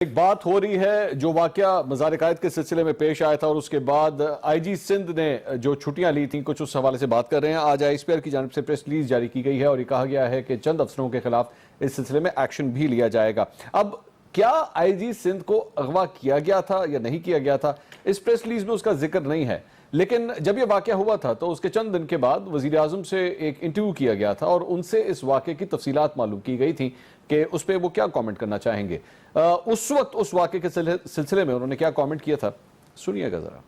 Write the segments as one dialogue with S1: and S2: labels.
S1: ایک بات ہو رہی ہے جو واقعہ مزار قائد کے سلسلے میں پیش آیا تھا اور اس کے بعد آئی جی سندھ نے جو چھٹیاں لی تھیں کچھ اس حوالے سے بات کر رہے ہیں. آج آئی ایس پی آر کی جانب سے پریس ریلیز جاری کی گئی ہے اور یہ کہا گیا ہے کہ چند افسروں کے خلاف اس سلسلے میں ایکشن بھی لیا جائے گا. اب کیا آئی جی سندھ کو اغوا کیا گیا تھا یا نہیں کیا گیا تھا اس پریس ریلیز میں اس کا ذکر نہیں ہے، لیکن جب یہ واقعہ ہوا تھا تو اس کے چند دن کے بعد وزیر اعظم سے ایک انٹرویو کیا گیا تھا اور ان سے اس واقعے کی تفصیلات معلوم کی گئی تھیں کہ اس پہ وہ کیا کامنٹ کرنا چاہیں گے. اس وقت اس واقعے کے سلسلے میں انہوں نے کیا کامنٹ کیا تھا، سنیے گا ذرا.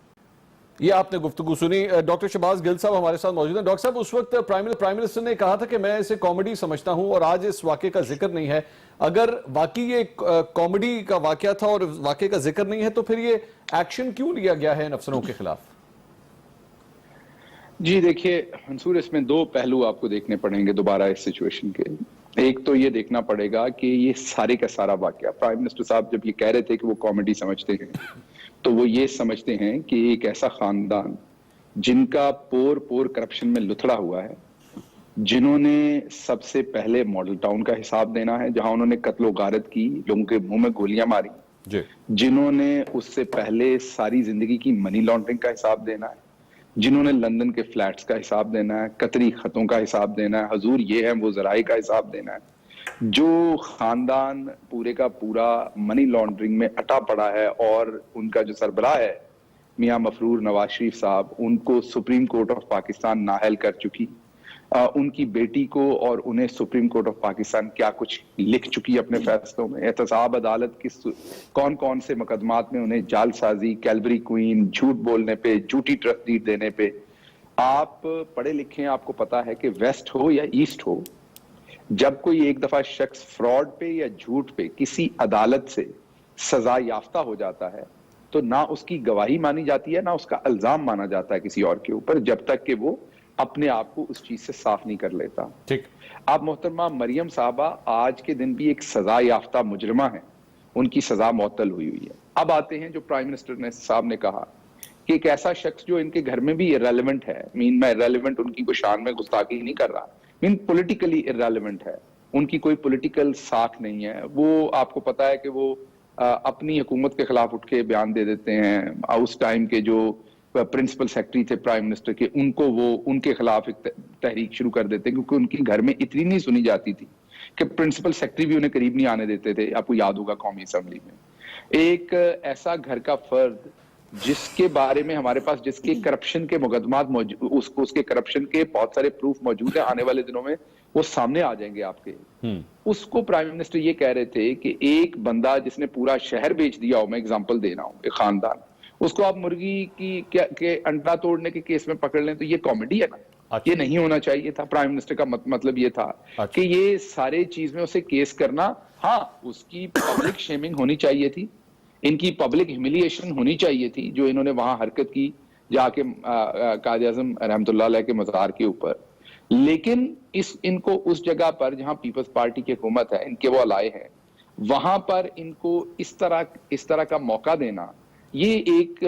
S1: یہ آپ نے گفتگو سنی. ڈاکٹر شہباز گل صاحب ہمارے ساتھ موجود ہیں. ڈاکٹر صاحب، اس وقت پرائم منسٹر نے کہا تھا کہ میں اسے کامیڈی سمجھتا ہوں اور آج اس واقعے کا ذکر نہیں ہے. اگر واقعی یہ کامیڈی کا واقعہ تھا اور واقعے کا ذکر نہیں ہے تو پھر یہ ایکشن کیوں لیا گیا ہے ان افسروں کے خلاف؟
S2: جی دیکھیے منصور، اس میں دو پہلو آپ کو دیکھنے پڑیں گے دوبارہ اس سچویشن کے. ایک تو یہ دیکھنا پڑے گا کہ یہ سارے کا سارا واقعہ پرائم منسٹر صاحب جب یہ کہہ رہے تھے کہ وہ کامیڈی سمجھتے ہیں تو وہ یہ سمجھتے ہیں کہ ایک ایسا خاندان جن کا پور پور کرپشن میں لتھڑا ہوا ہے، جنہوں نے سب سے پہلے ماڈل ٹاؤن کا حساب دینا ہے جہاں انہوں نے قتل و غارت کی، لوگوں کے منہ میں گولیاں ماری، جنہوں نے اس سے پہلے ساری زندگی کی منی لانڈرنگ کا حساب دینا ہے، جنہوں نے لندن کے فلیٹس کا حساب دینا ہے، قطری خطوں کا حساب دینا ہے، حضور یہ ہے وہ ذرائع کا حساب دینا ہے. جو خاندان پورے کا پورا منی لانڈرنگ میں اٹا پڑا ہے اور ان کا جو سربراہ ہے میاں مفرور نواز شریف صاحب، ان کو سپریم کورٹ آف پاکستان نااہل کر چکی، ان کی بیٹی کو اور انہیں سپریم کورٹ آف پاکستان کیا کچھ لکھ چکی اپنے فیصلوں میں، احتساب عدالت کس کون کون سے مقدمات میں انہیں جال سازی، کیلبری کوئین، جھوٹ بولنے پہ، جھوٹی ٹرسٹ ڈیڈ دینے پہ. آپ پڑھے لکھے ہیں، آپ کو پتا ہے کہ ویسٹ ہو یا ایسٹ ہو، جب کوئی ایک دفعہ شخص فراڈ پہ یا جھوٹ پہ کسی عدالت سے سزا یافتہ ہو جاتا ہے تو نہ اس کی گواہی مانی جاتی ہے نہ اس کا الزام مانا جاتا ہے کسی اور کے اوپر، جب تک کہ وہ اپنے آپ کو اس چیز سے صاف نہیں کر لیتا.
S1: ٹھیک.
S2: آپ محترمہ مریم صاحبہ آج کے دن بھی ایک سزا یافتہ مجرمہ ہیں، ان کی سزا معطل ہوئی ہے. اب آتے ہیں جو پرائم منسٹر صاحب نے کہا کہ ایک ایسا شخص جو ان کے گھر میں بھی irrelevant ہے، میں irrelevant ان کی کوئی شان میں گستاخی نہیں کر رہا، پولیٹیکلی irrelevant ہے، ان کی کوئی پولیٹیکل ساکھ نہیں ہے، وہ آپ کو پتا ہے کہ وہ اپنی حکومت کے خلاف اٹھ کے بیان دے دیتے ہیں. اس ٹائم کے جو پرنسپل سیکرٹری تھے پرائم منسٹر کے، ان کو وہ ان کے خلاف ایک تحریک شروع کر دیتے ہیں کیونکہ ان کی گھر میں اتنی نہیں سنی جاتی تھی کہ پرنسپل سیکرٹری بھی انہیں قریب نہیں آنے دیتے تھے. آپ کو یاد ہوگا قومی اسمبلی میں ایک ایسا گھر کا فرد جس کے بارے میں ہمارے پاس جس کے کرپشن کے مقدمات اس کے کرپشن کے بہت سارے پروف موجود ہیں، آنے والے دنوں میں وہ سامنے آ جائیں گے آپ کے. اس کو پرائم منسٹر یہ کہہ رہے تھے کہ ایک بندہ جس نے پورا شہر بیچ دیا ہو، میں اگزامپل دے رہا ہوں، ایک خاندان، اس کو آپ مرغی کے انڈا توڑنے کے کیس میں پکڑ لیں تو یہ کامیڈی ہے نا؟ یہ نہیں ہونا چاہیے تھا. پرائم منسٹر کا مطلب یہ تھا کہ یہ سارے چیز میں اسے کیس کرنا، ہاں اس کی پبلک شیمنگ ہونی چاہیے تھی، ان کی پبلک ہیوملیشن ہونی چاہیے تھی جو انہوں نے وہاں حرکت کی جا کے قائد اعظم رحمۃ اللہ علیہ کے مزار کے اوپر. لیکن ان کو اس جگہ پر جہاں پیپلز پارٹی کی حکومت ہے، ان کے وہ الائے ہیں، وہاں پر ان کو اس طرح کا موقع دینا، یہ ایک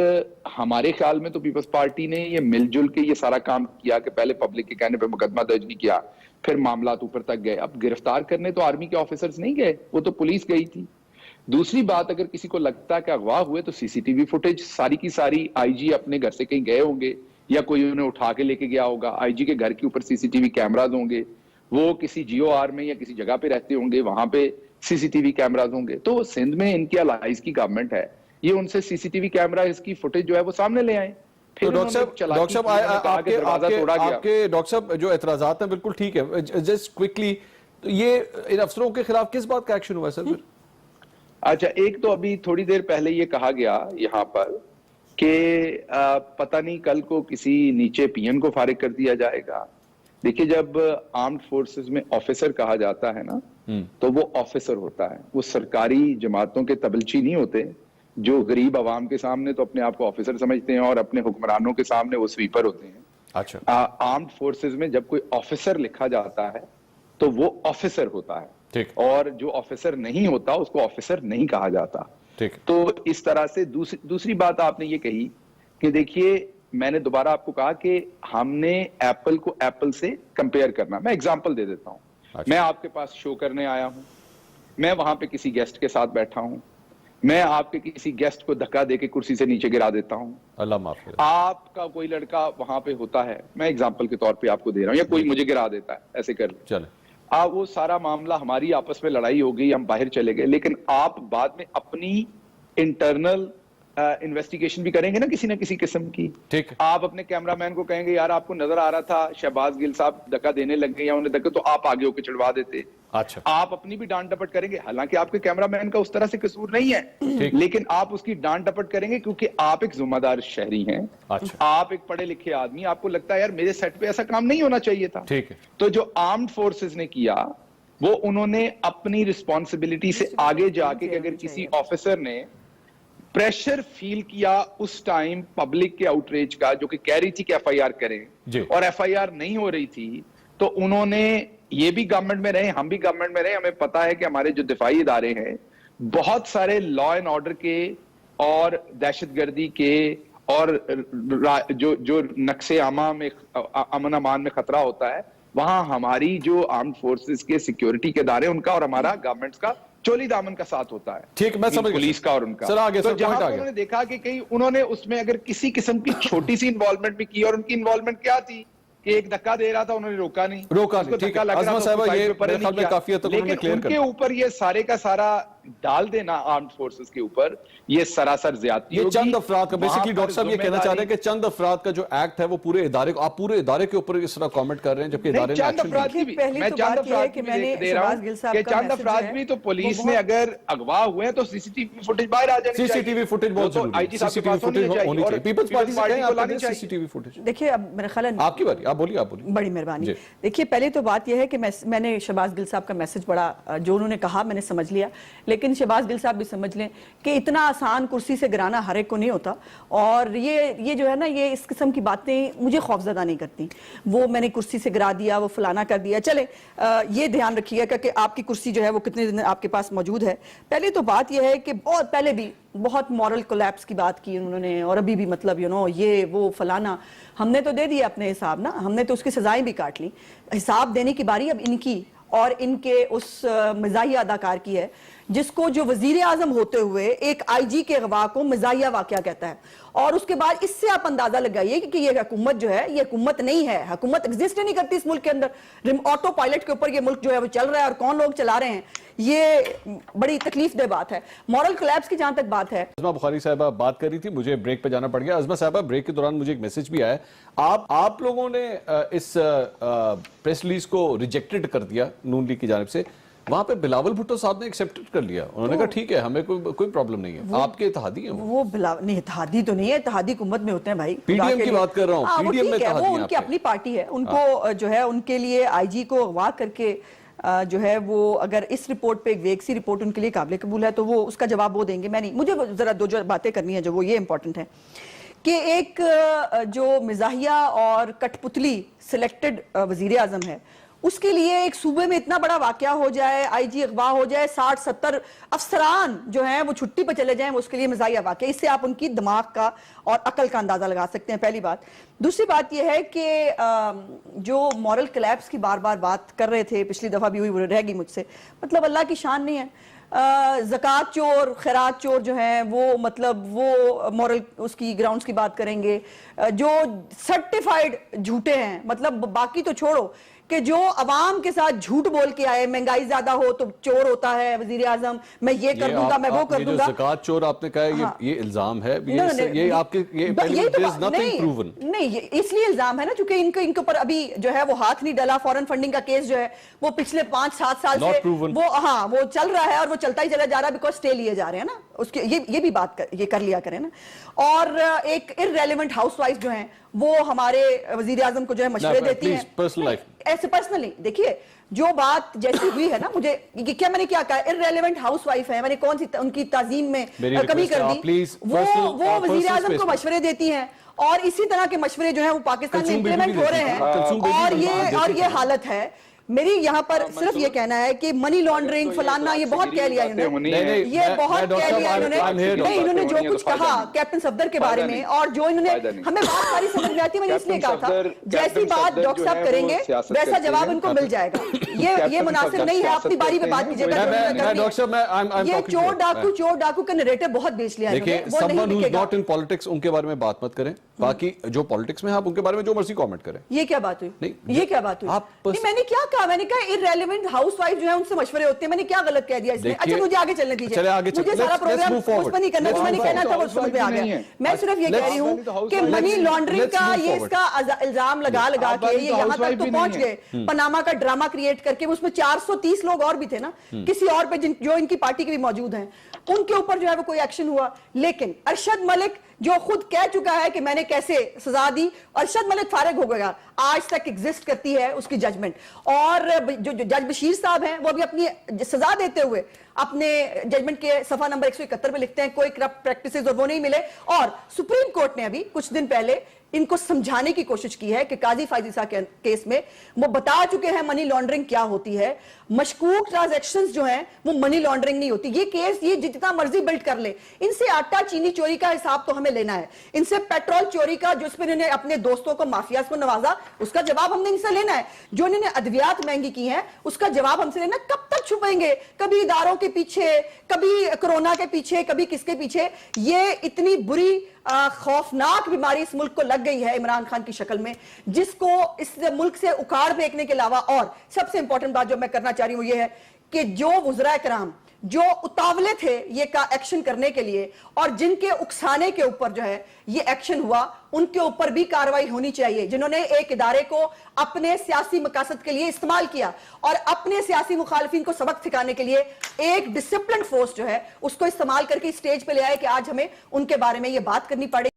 S2: ہمارے خیال میں تو پیپلز پارٹی نے یہ مل جل کے یہ سارا کام کیا کہ پہلے پبلک کے کہنے پہ مقدمہ درج نہیں کیا، پھر معاملات اوپر تک گئے. اب گرفتار کرنے تو آرمی کے آفیسرز نہیں گئے، وہ تو پولیس گئی تھی. دوسری بات، اگر کسی کو لگتا ہے کہ اغوا ہوئے تو سی سی ٹی وی فوٹیج ساری کی ساری آئی جی اپنے گھر سے کہیں گئے ہوں گے یا کوئی انہیں اٹھا کے لے کے گیا ہوگا. آئی جی کے گھر کے اوپر سی سی ٹی وی کیمراز ہوں گے، وہ کسی جیو آر میں یا کسی جگہ پہ رہتے ہوں گے، وہاں پہ سی سی ٹی وی کیمراز ہوں گے. تو سندھ میں ان کے الائز کی گورنمنٹ ہے، یہ ان سے سی سی ٹی وی کیمرہ اس کی فوٹیج جو ہے وہ سامنے لے آئیں.
S1: تو ڈاکٹر صاحب آپ کے ڈاکٹر صاحب جو اعتراضات ہیں بالکل ٹھیک ہے، جسٹ کوئکلی یہ ان افسروں کے خلاف کس بات کا ایکشن ہوا ہے سر پھر؟
S2: اچھا، ایک تو ابھی تھوڑی دیر پہلے یہ کہا گیا یہاں پر کہ پتہ نہیں کل کو کسی نیچے پی ایم کو فارغ کر دیا جائے گا. دیکھیے جب آرمڈ فورسز میں آفیسر کہا جاتا ہے نا تو وہ آفیسر ہوتا ہے، وہ سرکاری جماعتوں کے تبلچی نہیں ہوتے جو غریب عوام کے سامنے تو اپنے آپ کو آفیسر سمجھتے ہیں اور اپنے حکمرانوں کے سامنے وہ سویپر ہوتے ہیں.
S1: اچھا،
S2: آرمڈ فورسز میں جب کوئی آفیسر لکھا جاتا ہے تو وہ آفیسر ہوتا ہے، اور جو آفیسر نہیں ہوتا اس کو آفیسر نہیں کہا جاتا. تو اس طرح سے دوسری بات آپ نے یہ کہی کہ دیکھیے میں نے دوبارہ آپ کو کہا کہ ہم نے ایپل کو ایپل سے کمپیئر کرنا. میں ایگزامپل دے دیتا ہوں. میں آپ کے پاس شو کرنے آیا ہوں، میں وہاں پہ کسی گیسٹ کے ساتھ بیٹھا ہوں، میں آپ کے کسی گیسٹ کو دھکا دے کے کرسی سے نیچے گرا دیتا ہوں,
S1: اللہ معاف کرے,
S2: آپ کا کوئی لڑکا وہاں پہ ہوتا ہے, میں اگزامپل کے طور پہ آپ کو دے رہا ہوں, یا کوئی مجھے گرا دیتا ہے, ایسے کر لیں,
S1: چلیں
S2: آپ وہ سارا معاملہ ہماری آپس میں لڑائی ہو گئی, ہم باہر چلے گئے, لیکن آپ بعد میں اپنی انٹرنل انویسٹیگیشن بھی کریں گے نا کسی نہ کسی قسم کی.
S1: ٹھیک ہے,
S2: آپ اپنے کیمرہ مین کو کہیں گے یار آپ کو نظر آ رہا تھا شہباز گل صاحب دھکا دینے لگ گئے یا انہیں دھکا, تو آپ آگے ہو کے چڑھوا دیتے.
S1: اچھا
S2: آپ اپنی بھی ڈانٹ ڈپٹ کریں گے, حالانکہ آپ کے کیمرہ مین کا اس طرح سے قصور نہیں ہے, لیکن آپ اس کی ڈانٹ ڈپٹ کریں گے کیونکہ آپ ایک ذمہ دار شہری ہیں,
S1: اچھا
S2: آپ ایک پڑھے لکھے آدمی, آپ کو لگتا ہے یار میرے سیٹ پہ ایسا کام نہیں ہونا چاہیے تھا.
S1: ٹھیک ہے,
S2: تو جو آرمڈ فورسز نے کیا وہ انہوں نے اپنی رسپانسبلٹی سے آگے جا کے, کہ اگر کسی آفیسر نے پریشر فیل کیا اس ٹائم پبلک کے آؤٹریج کا, جو کہ کہہ رہی تھی کہ ایف آئی آر کریں اور ایف آئی آر نہیں ہو رہی تھی, تو انہوں نے, یہ بھی گورنمنٹ میں رہے, ہم بھی گورنمنٹ میں رہے, ہمیں پتا ہے کہ ہمارے جو دفاعی ادارے ہیں بہت سارے لا اینڈ آرڈر کے اور دہشت گردی کے اور جو نقص عامہ میں امن امان میں خطرہ ہوتا ہے, وہاں ہماری جو آرمڈ فورسز کے سیکیورٹی کے ادارے ان کا اور ہمارا گورنمنٹ کا چولی دامن کا ساتھ ہوتا ہے.
S1: ٹھیک, میں سمجھ گیا
S2: پولیس کا اور ان کا.
S1: سر آگے,
S2: تو
S1: سر
S2: جہاں
S1: پوائنٹ آ
S2: انہوں
S1: گیا.
S2: نے دیکھا کہ کہیں انہوں نے اس میں اگر کسی قسم کی چھوٹی سی انوالومنٹ بھی کی, اور ان کی انوالومنٹ کیا تھی کہ ایک دھکا دے رہا تھا, انہوں نے روکا نہیں,
S1: ٹھیک ہے, عظمہ صاحبہ یہ میرے خیال میں کافی حد تک انہوں نے کلیئر کر
S2: ان کے اوپر یہ سارے کا سارا ڈال دینا آرمڈ فورسز کے اوپر, یہ سراسر زیادتی ہوگی.
S1: یہ چند افراد کا, بیسیکلی ڈاکٹر صاحب یہ کہنا چاہ رہے ہیں کہ چند افراد کا جو ایکٹ ہے وہ پورے ادارے کو, آپ پورے ادارے کے اوپر اس طرح کامنٹ کر رہے ہیں, جبکہ ادارے نے
S2: چند افراد کی بھی, میں چند افراد کی بھی دے رہا ہوں کہ چند افراد بھی تو پولیس نے اگر اغوا ہوئے ہیں تو سی سی ٹی وی فوٹیج باہر آ جانی چاہیے.
S1: سی سی ٹی وی فوٹیج بہت ضروری ہے, سی سی ٹی وی فوٹیج ہونی چاہیے. پیپلز پارٹی سے کہیں آپ نے سی سی ٹی وی فوٹیج.
S3: دیکھیے اب میرا خیال ہے
S1: آپ کی باری, آپ بولیے, آپ بولیے.
S3: بڑی مہربانی. دیکھیے پہلے تو بات یہ ہے کہ میں نے شہباز گل صاحب کا میسج پڑھا, جو انہوں نے کہا میں نے سمجھ لیا, لیکن شہباز گل صاحب بھی سمجھ لیں کہ اتنا آسان کرسی سے گرانا ہر ایک کو نہیں ہوتا, اور یہ جو ہے نا, یہ اس قسم کی باتیں مجھے خوفزدہ نہیں کرتی. وہ میں نے کرسی سے گرا دیا, وہ فلانا کر دیا, چلے یہ دھیان رکھیے گا کہ آپ کی کرسی جو ہے وہ کتنے دن آپ کے پاس موجود ہے. پہلے تو بات یہ ہے کہ بہت پہلے بھی بہت مورل کولیپس کی بات کی انہوں نے, اور ابھی بھی مطلب یہ وہ فلانا, ہم نے تو دے دیا اپنے حساب نا, ہم نے تو اس کی سزائیں بھی کاٹ لی. حساب دینے کی باری اب ان کی اور ان کے اس مزاحیہ اداکار کی ہے جس کو جو وزیر اعظم ہوتے ہوئے ایک آئی جی کے اغوا کو مزاحیہ واقعہ کہتا ہے, اور اس کے بعد اس سے آپ اندازہ لگائیے کہ یہ حکومت جو ہے یہ حکومت نہیں ہے, حکومت ایگزسٹ نہیں کرتی اس ملک کے اندر. آٹو پائلٹ کے اوپر یہ ملک جو ہے وہ چل رہا ہے, اور کون لوگ چلا رہے ہیں, یہ بڑی تکلیف دہ بات ہے. مورل کولیپس کی جہاں تک بات ہے,
S1: عظمہ بخاری صاحبہ بات کر رہی تھی, مجھے بریک پہ جانا پڑ گیا. عظمہ صاحبہ بریک کے دوران مجھے ایک میسج بھی آیا, آپ لوگوں نے اس پریس ریلیز کو ریجیکٹڈ کر دیا نون لیگ کی جانب سے, وہاں پہ بلاول بھٹو صاحب نے ایکسیپٹ کر لیا, انہوں نے کہا ٹھیک ہے ہمیں کوئی پرابلم نہیں ہے. آپ کے اتحادی ہیں
S3: وہ نہیں, اتحادی تو نہیں ہے, اتحادی حکومت میں ہوتے ہیں بھائی.
S1: پی ڈی ایم کی بات کر رہا ہوں, پی ڈی ایم میں اتحادی ہیں,
S3: وہ ان کی اپنی پارٹی ہے, ان کو جو ہے ان کے لیے آئی جی کو اغوا کر کے جو ہے وہ اگر اس رپورٹ پہ ایک ویکسی رپورٹ ان کے لیے قابل قبول ہے تو وہ اس کا جواب وہ دیں گے. میں نہیں, مجھے ذرا دو جو باتیں کرنی ہیں جو وہ یہ امپورٹنٹ ہیں کہ ایک جو مزاحیہ اور کٹ پتلی سلیکٹڈ وزیر اعظم ہے, اس کے لیے ایک صوبے میں اتنا بڑا واقعہ ہو جائے, آئی جی اغوا ہو جائے, 60-70 افسران جو ہیں وہ چھٹی پہ چلے جائیں, وہ اس کے لیے مزاحیہ واقعہ. اس سے آپ ان کی دماغ کا اور عقل کا اندازہ لگا سکتے ہیں, پہلی بات. دوسری بات یہ ہے کہ جو مورل کولیپس کی بار بار بات کر رہے تھے, پچھلی دفعہ بھی ہوئی, وہ رہ گئی مجھ سے, مطلب اللہ کی شان نہیں ہے. زکوٰۃ چور, خیرات چور جو ہیں وہ مطلب وہ مورل اس کی گراؤنڈز کی بات کریں گے, جو سرٹیفائیڈ جھوٹے ہیں, مطلب باقی تو چھوڑو کہ جو عوام کے ساتھ جھوٹ بول کے آئے, مہنگائی زیادہ ہو تو چور ہوتا ہے وزیر اعظم, میں یہ کر دوں گا, میں وہ کر دوں گا.
S1: زکوٰۃ چور آپ نے کہا یہ الزام ہے, یہ آپ کے
S3: نہیں, اس لیے الزام ہے نا چونکہ ان کے اوپر ابھی جو ہے وہ ہاتھ نہیں ڈلا. فورن فنڈنگ کا کیس جو ہے وہ پچھلے 5-7 سال سے وہ چل رہا ہے, اور وہ چلتا ہی چلا جا رہا ہے بیکاز اسٹے لیے جا رہے ہیں نا, اس کے یہ بھی بات یہ کر لیا کریں نا. اور ایک ارریلیونٹ ہاؤس وائف جو ہیں وہ ہمارے وزیر اعظم کو جو ہے مشورے دیتی ہیں ایسے پرسنلی. دیکھیے جو بات جیسی ہوئی ہے نا, مجھے کیا میں نے کیا کہا, ارریلیونٹ ہاؤس وائف ہے, میں نے کون سی ان کی تعظیم میں کمی کر دی, وہ وزیر اعظم کو مشورے دیتی ہیں, اور اسی طرح کے مشورے جو ہیں وہ پاکستان میں امپلیمنٹ ہو رہے ہیں. اور یہ حالت ہے میری یہاں پر صرف یہ کہنا ہے کہ منی لانڈرنگ فلانا یہ بہت کہہ لیا انہوں نے، یہ بہت کہہ لیا انہوں نے جو کچھ کہا کیپٹن صفدر کے بارے میں، اور جو انہوں نے ہمیں بات ساری سمجھ میں آتی ہے، میں نے اس لیے کہا تھا جیسی بات ڈاکٹر صاحب کریں گے ویسا جواب ان کو مل جائے گا. یہ مناسب نہیں ہے، اپنی باری میں بات کیجیے گا. یہ چور ڈاکو کا نریٹر بہت بیچ لیا
S1: دیکھیں someone who's not in politics ان کے بارے میں بات مت کریں، باقی جو پالیٹکس میں آپ ان کے بارے میں جو مرضی کامنٹ کریں.
S3: یہ کیا بات ہوئی؟ یہ کیا بات ہوئی؟ میں نے کیا کہا؟ میں نے کہا irrelevant ہاؤس وائف جو ہے ان سے مشورے ہوتے ہیں. میں نے کیا غلط کہہ دیا اس میں؟ اچھا مجھے آگے چلنے دیجیے، مجھے سارا پروگرام اس پر نہیں کرنا جو میں نے کہنا تھا وہ سمجھ میں آ گیا. میں صرف یہ کہہ رہی ہوں کہ منی لانڈرنگ کا یہ اس کا الزام لگا کے یہ یہاں تک تو پہنچ گئے، پناما کا ڈرامہ کریٹ کر کے. اس میں 430 لوگ اور بھی تھے نا کسی اور پہ جو ان کی پارٹی کے بھی موجود ہیں، ان کے اوپر جو ہے وہ کوئی ایکشن ہوا. لیکن ارشد ملک جو خود کہہ چکا ہے کہ میں نے کیسے سزا دی، ارشد ملک فارغ ہو گیا. آج تک ایگزسٹ کرتی ہے اس کی ججمنٹ، اور جو جج بشیر صاحب ہیں وہ بھی اپنی سزا دیتے ہوئے اپنے ججمنٹ کے صفحہ نمبر 171 پہ لکھتے ہیں کوئی کرپٹ پریکٹسز اور وہ نہیں ملے. اور سپریم کورٹ نے ابھی کچھ دن پہلے ان کو سمجھانے کی کوشش کی ہے کہ قاضی فائزہ کے کیس میں وہ بتا چکے ہیں منی لانڈرنگ کیا ہوتی ہے. مشکوک ٹرانزیکشنز جو ہیں وہ منی لانڈرنگ نہیں ہوتی. یہ کیس یہ جتنا مرضی بلڈ کر لے، ان سے آٹا چینی چوری کا حساب تو ہمیں لینا ہے، ان سے پیٹرول چوری کا جو اس پر انہوں نے اپنے دوستوں کو مافیاز کو نوازا اس کا جواب ہم نے ان سے لینا ہے. جو انہوں نے ادویات مہنگی کی ہیں اس کا جواب ہم سے لینا. کب تک چھپیں گے؟ کبھی اداروں کے پیچھے، کبھی کرونا کے پیچھے، کبھی کس کے پیچھے. یہ اتنی بری خوفناک بیماری اس ملک کو لگ گئی ہے عمران خان کی شکل میں، جس کو اس ملک سے اکھاڑ پھینکنے کے علاوہ. اور سب سے امپورٹنٹ بات جو میں کرنا چاہ رہی ہوں وہ یہ ہے کہ جو وزراء کرام جو اتاولے تھے یہ کا ایکشن کرنے کے لیے اور جن کے اکسانے کے اوپر جو ہے یہ ایکشن ہوا، ان کے اوپر بھی کارروائی ہونی چاہیے. جنہوں نے ایک ادارے کو اپنے سیاسی مقاصد کے لیے استعمال کیا اور اپنے سیاسی مخالفین کو سبق سکھانے کے لیے ایک ڈسپلن فورس جو ہے اس کو استعمال کر کے اسٹیج پہ لے آئے کہ آج ہمیں ان کے بارے میں یہ بات کرنی پڑے.